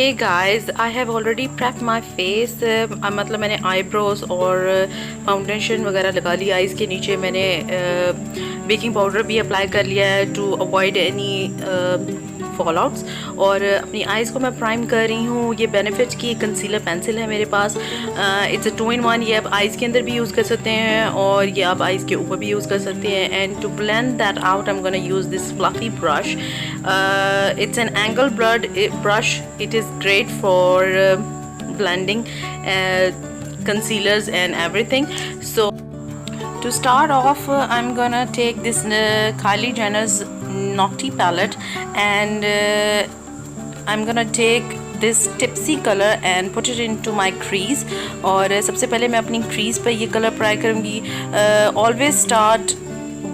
Hey guys, I have already prepped my face. मतलब मैंने eyebrows और फाउंडेशन वगैरह लगा लिया। आइज़ के नीचे मैंने बेकिंग पाउडर भी अप्लाई कर लिया है टू अवॉइड एनी फॉलआउट्स। और अपनी आइज़ को मैं प्राइम कर रही हूँ। ये बेनिफिट्स की कंसीलर पेंसिल है मेरे पास। It's a 2-in-1। ये आप आइज़ के अंदर भी यूज़ कर सकते हैं और ये आप आइज़ के ऊपर भी यूज़ कर सकते हैं। And to blend that out I am gonna use this fluffy brush. It's an angle brush. It is great for blending concealers and everything. So to start off, I'm gonna take this Kylie Jenner's Naughty palette and I'm gonna take this tipsy color and put it into my crease. और सबसे पहले मैं अपनी crease पे ये color apply करूँगी. Always start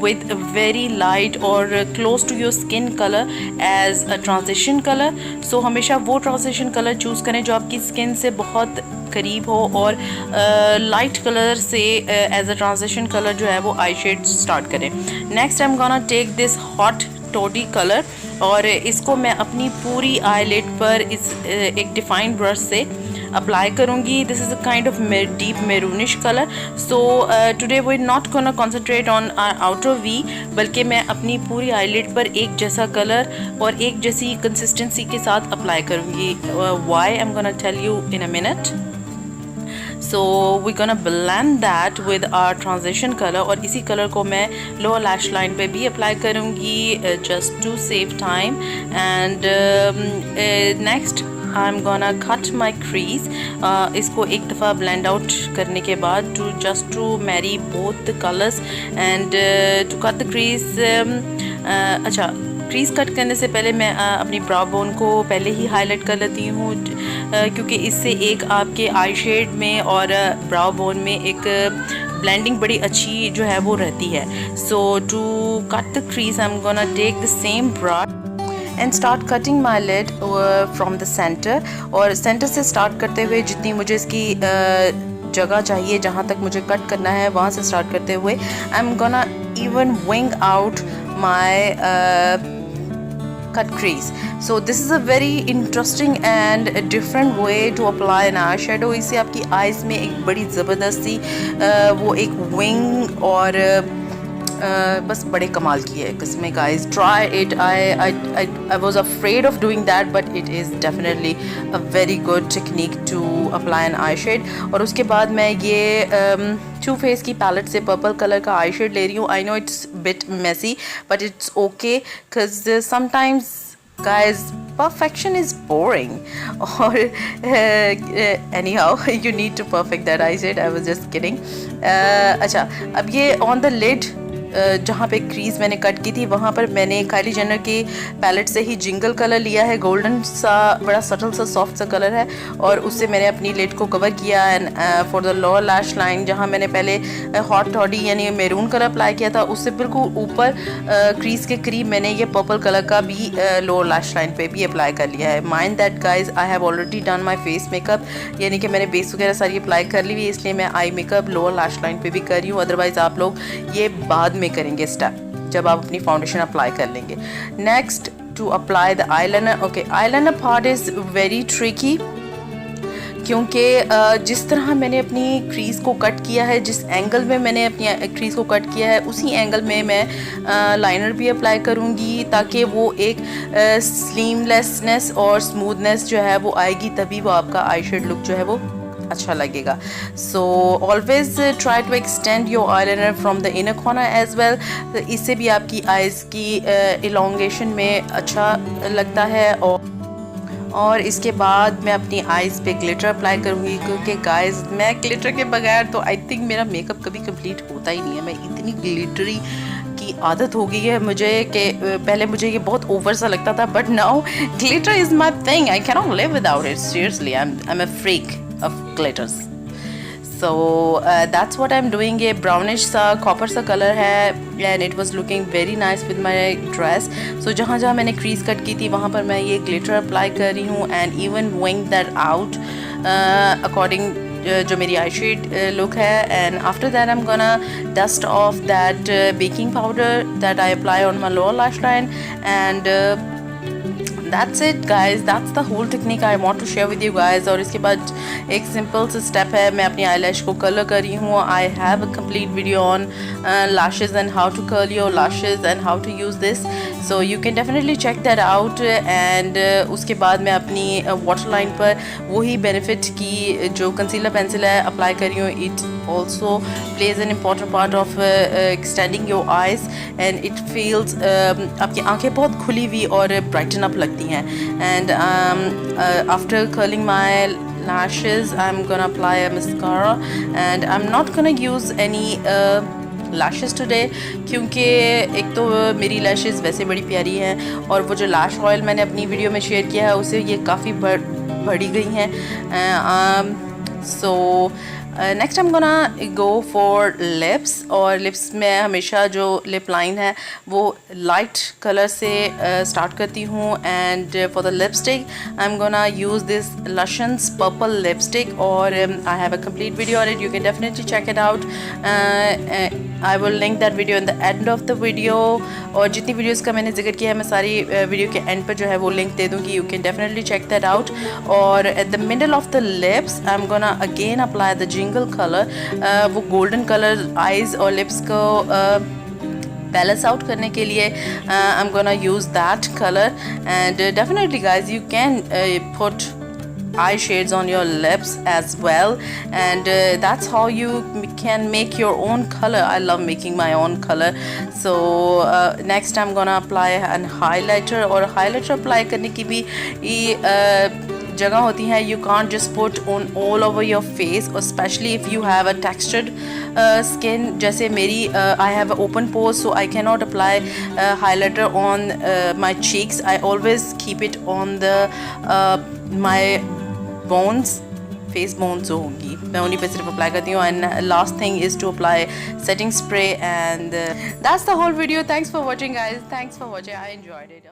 with a very light और close to your skin color as a transition color. So हमेशा वो transition color choose करें जो आपकी skin से बहुत करीब हो और light color से as a transition color जो है वो eye shade start करें. Next I'm gonna take this hot toddy color और इसको मैं अपनी पूरी eyelid पर इस एक defined brush से अप्लाई करूँगी. This is a kind of deep maroonish colour. So today we not gonna concentrate on outer V, बल्कि मैं अपनी पूरी आईलिड पर एक जैसा कलर और एक जैसी कंसिस्टेंसी के साथ अप्लाई करूँगी. Why I am gonna tell you in a minute. So we gonna blend that with our transition colour और इसी कलर को मैं लोअर लैश लाइन पे भी अप्लाई करूँगी just to save time. And next I am gonna cut my crease. इसको एक दफ़ा ब्लेंड आउट करने के बाद to marry both the colours and to cut the crease. अच्छा, क्रीज कट करने से पहले मैं अपनी ब्राउ बोन को पहले ही हाईलाइट कर लेती हूँ क्योंकि इससे एक आपके आई शेड में और ब्राउ बोन में एक ब्लेंडिंग बड़ी अच्छी जो है वो रहती है. So to cut the crease I am gonna take the same brush and start cutting my lid from the center. और सेंटर से स्टार्ट करते हुए जितनी मुझे इसकी जगह चाहिए जहाँ तक मुझे कट करना है वहाँ से स्टार्ट करते हुए आई am gonna even wing out my cut crease. So this is a very interesting and a different way to apply an eyeshadow. इससे आपकी eyes में एक बड़ी ज़बरदस्ती वो एक wing और बस बड़े कमाल की है किस्में. guys, try it. I was afraid of doing that but it is definitely a very good technique to apply an eye shade. और उसके बाद मैं ये Too Faced की पैलेट से पर्पल कलर का आई शेड ले रही हूँ. I know it's bit messy but it's okay because sometimes guys perfection is boring or anyhow you need to perfect that eye shade. I was just kidding. अच्छा, अब ये on the lid जहाँ पे crease मैंने cut की थी वहाँ पर मैंने काइली जेनर की पैलेट से ही जिंगल कलर लिया है. गोल्डन सा बड़ा सटल सा सॉफ्ट सा कलर है और उससे मैंने अपनी लिड को कवर किया. And for the lower lash line जहाँ मैंने पहले हॉट टॉडी यानी मैरून कलर अप्लाई किया था उससे बिल्कुल ऊपर क्रीज के करीब मैंने ये पर्पल कलर का भी लोअर लैश लाइन पे भी अप्लाई कर लिया है. Mind that guys I have already done my face makeup, यानी कि मैंने बेस वगैरह सारी अप्लाई कर ली हुई है इसलिए मैं eye makeup lower lash line पे भी कर रही हूँ. अदरवाइज़ आप लोग ये बाद में करेंगे स्टेप जब आप अपनी फाउंडेशन अप्लाई कर लेंगे. Next to apply the eyeliner. Okay, eyeliner part is very tricky क्योंकि जिस तरह मैंने अपनी क्रीज को कट किया है, जिस एंगल में मैंने अपनी क्रीज को कट किया है उसी एंगल में मैं लाइनर भी अप्लाई करूँगी ताकि वो एक स्लीमलेसनेस और स्मूथनेस जो है वो आएगी, तभी वो आपका आई शेड लुक जो है वो अच्छा लगेगा. So always try to extend your eyeliner from the inner corner as well. इससे भी आपकी आइज़ की इलोंगेशन में अच्छा लगता है. और इसके बाद मैं अपनी आइज़ पे ग्लिटर अप्लाई करूँगी क्योंकि गाइस मैं ग्लिटर के बगैर तो आई थिंक मेरा मेकअप कभी कंप्लीट होता ही नहीं है. मैं इतनी ग्लिटरी की आदत हो गई है मुझे कि पहले मुझे ये बहुत ओवर सा लगता था but now glitter is my thing. I can not live without it. Seriously I am a freak of glitters. So that's what I'm doing. ये brownish सा copper सा color है and it was looking very nice with my dress. So जहाँ जहाँ मैंने crease cut की थी वहाँ पर मैं ये glitter apply कर रही हूँ and even wing that out according जो मेरी आई शेड लुक है. And after that I am gonna dust off that baking powder that I apply on my lower lash line. And that's it guys, that's the whole technique I want to share with you guys. और इसके बाद एक simple सा step है, मैं अपनी आई लैश को colour कर रही हूँ। I have a complete video on lashes and how to curl your lashes and how to use this, so you can definitely check that out. And उसके बाद मैं अपनी वाटर लाइन पर वही बेनिफिट की जो कंसीलर पेंसिल है apply कर रही हूँ। It also plays an important part of extending your eyes and it feels, आपकी आंखें बहुत खुली हुई और ब्राइटन अप लगती हैं। And after curling my lashes I'm gonna apply a mascara and I'm not gonna use any lashes today, क्योंकि एक तो मेरी लैशेस वैसे बड़ी प्यारी हैं और वो जो लैश ऑयल मैंने अपनी वीडियो में शेयर किया है उससे ये काफ़ी बढ़ी गई हैं। So next I am gonna go for lips, और लिप्स में हमेशा जो लिप लाइन है वो लाइट कलर से स्टार्ट करती हूँ। And for the lipstick I am gonna use this Lushance purple lipstick, और I have a complete video on it, you can definitely check it out. I will link that video in the end of the video, और जितनी videos का मैंने जिक्र किया है मैं सारी वीडियो के एंड पर जो है वो लिंक दे दूँगी, you can definitely check that out. और at the middle of the lips I am gonna again apply the jingle colour, वो गोल्डन कलर आइज और लिप्स को बैलेंस आउट करने के लिए I am gonna use that colour. And definitely guys you can put eye shades on your lips as well, and that's how you can make your own color. I love making my own color. So next I'm gonna apply an highlighter, और highlighter apply करने की भी जगह होती है, you can't just put on all over your face, especially if you have a textured skin जैसे मेरी I have open pores, so I cannot apply highlighter on my cheeks. I always keep it on the my bones, face bones जो होंगी मैं उन्हीं पे सिर्फ apply करती हूँ। And last thing is to apply setting spray, and that's the whole video. Thanks for watching guys, thanks for watching, I enjoyed it.